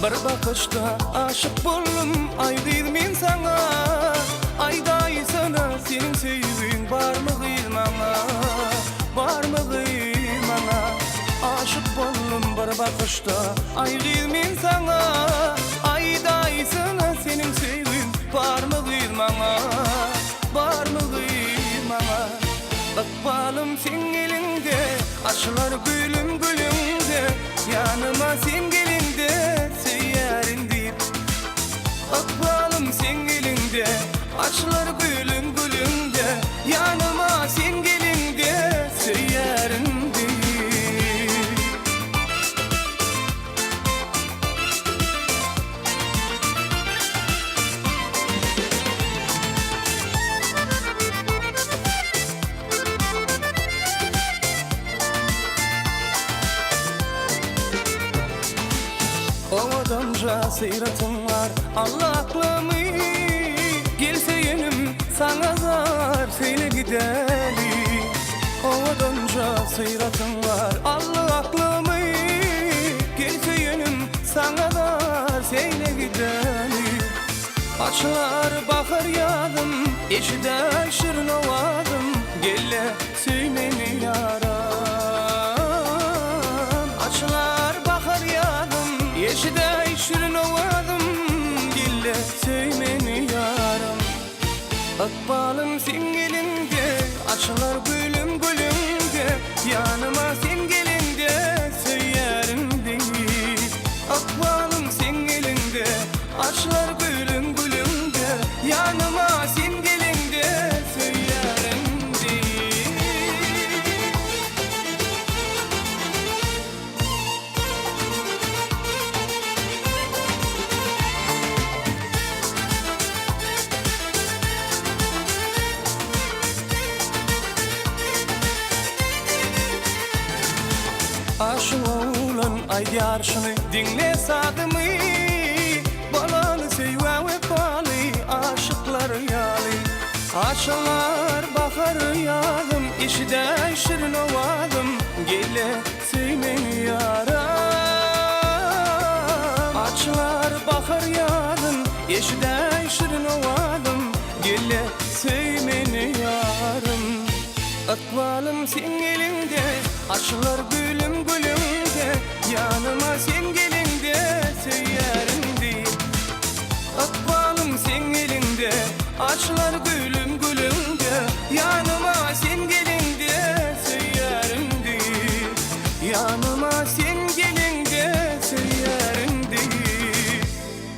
Bir bakışta aşık boldum, aydyr men sana. Ayday sana senin sevgin barmı gıymana, barmı gıymana. Aşık boldum bir bakışta, aydyr men sana. Ayday sana senin sevgin barmı gıymana, barmı gıymana. Bakbalım sen elinde, aşılar gülüm gülümde. Yanıma sen gelinde, seyyarın deyip. Bakbalım sen elinde, aşılar gülüm gülümde. Yanıma sen gelinde, seyyarın deyip. Ovadanca seyratım var, Allah aklımı. Gelse yenim sana zar, seyle gideli. Ovadanca seyratım var, Allah aklımı. Gelse yenim sana zar, seyle gideli. Açlar bakar yadım, eşide şirin ovadım. Gelle söymeni yaram. Açlar bakar yadım, eşide şirin ovadım. Gelle söymeni yaram. Akbalım sen gelinde, açlar gülüm gülümde. Yanıma sen gelinde, söylerim değil. Akbalım sen gelinde, açlar gülüm gülümde. Yanıma sen gelinde, söylerim değil. Aşın oğlan aydiyar şunu dinle sadımı. Balanı seyve ve kali aşıklar yali. Aşılar bakar yadım, işide şirin ovadım. Gele söymeni yaram. Açlar bakar yadım, işide şirin ovadım. Gele söymeni yaram. Akbalım sen elinde, aşılar gülüm gülümde. Yanıma sen gelinde, söylerim değil. Akbalım sen elinde, aşılar gülüm gülümde. Yanıma sen gelinde, söylerim değil. Yanıma sen gelinde.